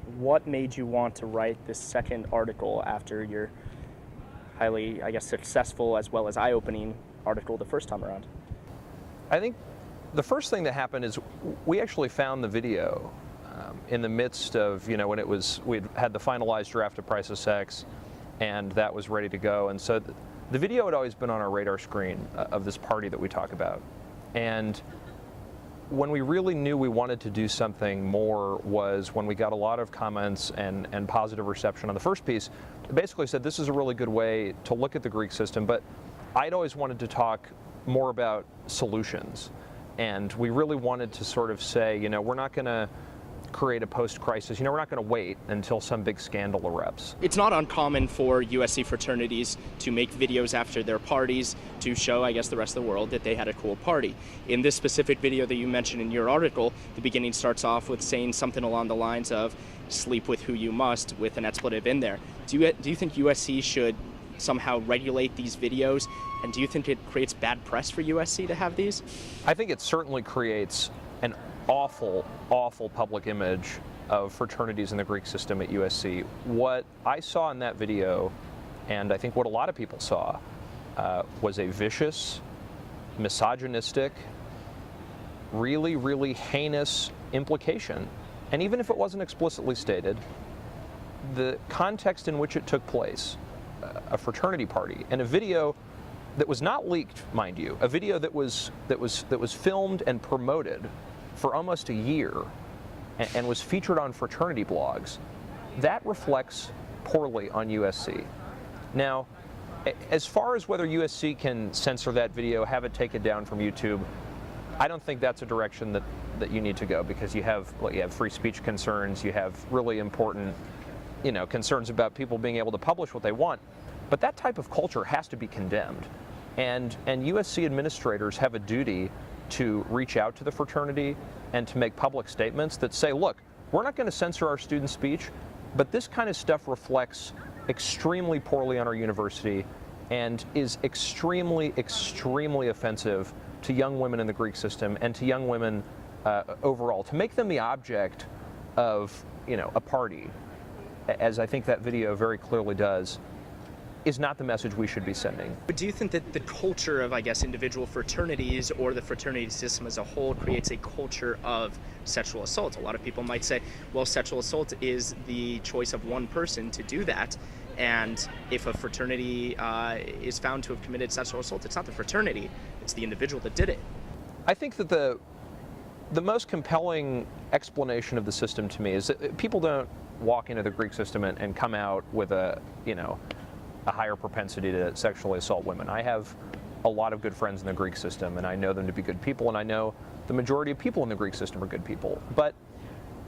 What made you want to write this second article after your highly, I guess, successful as well as eye-opening article the first time around? I think the first thing that happened is we actually found the video in the midst of, when we'd had the finalized draft of Price of Sex, and that was ready to go. And so the video had always been on our radar screen of this party that we talk about. And when we really knew we wanted to do something more was when we got a lot of comments and positive reception on the first piece. It basically said this is a really good way to look at the Greek system, but I'd always wanted to talk more about solutions. And we really wanted to sort of say, we're not going to create a post-crisis. We're not going to wait until some big scandal erupts. It's not uncommon for USC fraternities to make videos after their parties to show, I guess, the rest of the world that they had a cool party. In this specific video that you mentioned in your article, the beginning starts off with saying something along the lines of sleep with who you must, with an expletive in there. Do you think USC should somehow regulate these videos, and do you think it creates bad press for USC to have these? I think it certainly creates an awful, awful public image of fraternities in the Greek system at USC. What I saw in that video, and I think what a lot of people saw, was a vicious, misogynistic, really, really heinous implication. And even if it wasn't explicitly stated, the context in which it took place, a fraternity party, and a video that was not leaked, mind you, a video that was filmed and promoted for almost a year and was featured on fraternity blogs, that reflects poorly on USC. Now, as far as whether USC can censor that video, have it taken down from YouTube, I don't think that's a direction that you need to go, because you have free speech concerns, you have really important concerns about people being able to publish what they want. But that type of culture has to be condemned. And USC administrators have a duty to reach out to the fraternity and to make public statements that say, look, we're not going to censor our student speech, but this kind of stuff reflects extremely poorly on our university and is extremely, extremely offensive to young women in the Greek system and to young women overall. To make them the object of a party, as I think that video very clearly does, is not the message we should be sending. But do you think that the culture of, I guess, individual fraternities or the fraternity system as a whole creates a culture of sexual assault? A lot of people might say, well, sexual assault is the choice of one person to do that, and if a fraternity is found to have committed sexual assault, it's not the fraternity, it's the individual that did it. I think that the most compelling explanation of the system to me is that people don't walk into the Greek system and come out with a higher propensity to sexually assault women. I have a lot of good friends in the Greek system, and I know them to be good people, and I know the majority of people in the Greek system are good people. But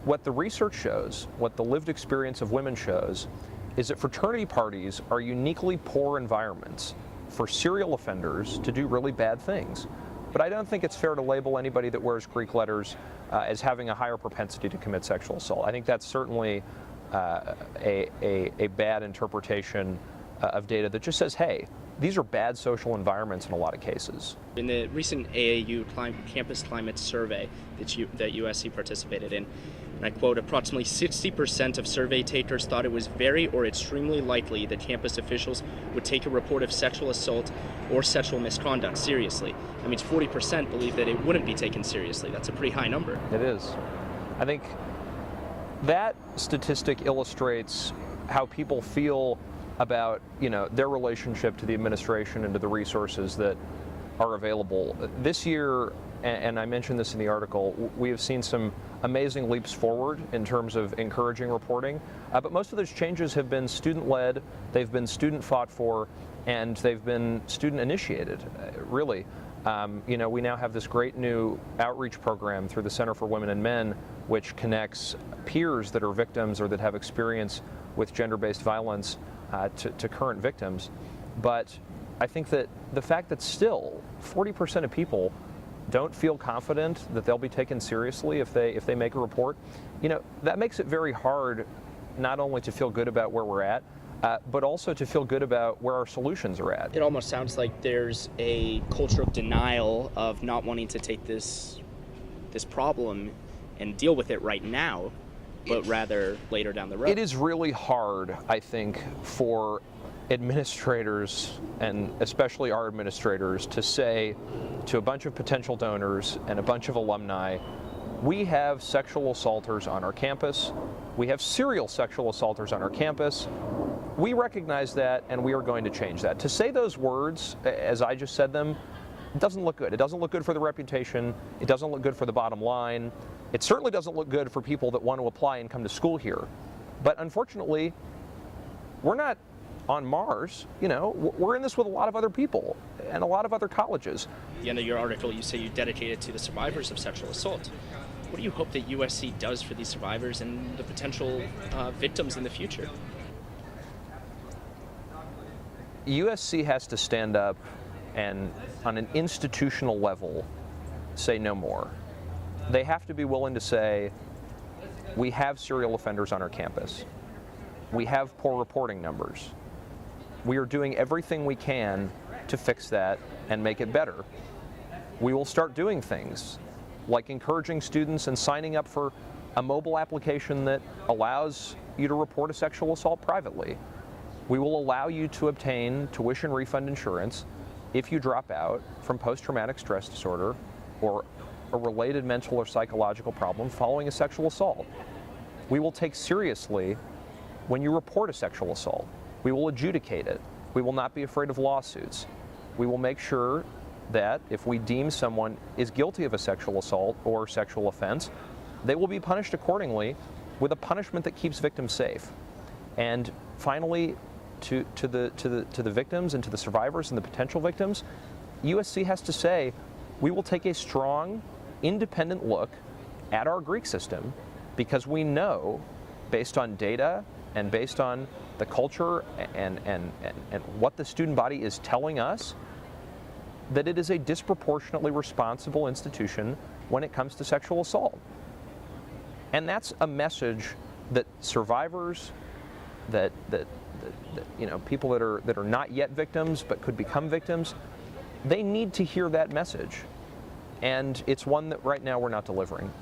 what the research shows, what the lived experience of women shows, is that fraternity parties are uniquely poor environments for serial offenders to do really bad things. But I don't think it's fair to label anybody that wears Greek letters as having a higher propensity to commit sexual assault. I think that's certainly a bad interpretation of data that just says, hey, these are bad social environments in a lot of cases. In the recent AAU campus climate survey that USC participated in, and I quote, approximately 60% of survey takers thought it was very or extremely likely that campus officials would take a report of sexual assault or sexual misconduct seriously. That means 40% believe that it wouldn't be taken seriously. That's a pretty high number. It is. I think that statistic illustrates how people feel about their relationship to the administration and to the resources that are available. This year, and I mentioned this in the article, we have seen some amazing leaps forward in terms of encouraging reporting, but most of those changes have been student-led, they've been student-fought for, and they've been student-initiated, really. We now have this great new outreach program through the Center for Women and Men, which connects peers that are victims or that have experience with gender-based violence to current victims. But I think that the fact that still 40% of people don't feel confident that they'll be taken seriously if they make a report, that makes it very hard not only to feel good about where we're at, but also to feel good about where our solutions are at. It almost sounds like there's a culture of denial, of not wanting to take this problem and deal with it right now, but rather later down the road. It is really hard, I think, for administrators, and especially our administrators, to say to a bunch of potential donors and a bunch of alumni, we have sexual assaulters on our campus, we have serial sexual assaulters on our campus, we recognize that and we are going to change that. To say those words, as I just said them, it doesn't look good. It doesn't look good for the reputation, it doesn't look good for the bottom line, it certainly doesn't look good for people that want to apply and come to school here. But unfortunately, we're not on Mars, you know, we're in this with a lot of other people and a lot of other colleges. At the end of your article, you say you dedicate it to the survivors of sexual assault. What do you hope that USC does for these survivors and the potential victims in the future? USC has to stand up and, on an institutional level, say no more. They have to be willing to say, we have serial offenders on our campus. We have poor reporting numbers. We are doing everything we can to fix that and make it better. We will start doing things like encouraging students and signing up for a mobile application that allows you to report a sexual assault privately. We will allow you to obtain tuition refund insurance if you drop out from post-traumatic stress disorder or a related mental or psychological problem following a sexual assault. We will take seriously when you report a sexual assault. We will adjudicate it. We will not be afraid of lawsuits. We will make sure that if we deem someone is guilty of a sexual assault or sexual offense, they will be punished accordingly with a punishment that keeps victims safe. And finally, to the victims and to the survivors and the potential victims, USC has to say, we will take a strong, independent look at our Greek system because we know, based on data and based on the culture and what the student body is telling us, that it is a disproportionately responsible institution when it comes to sexual assault. And that's a message that survivors, that you know, people that are not yet victims but could become victims, they need to hear that message. And it's one that right now we're not delivering.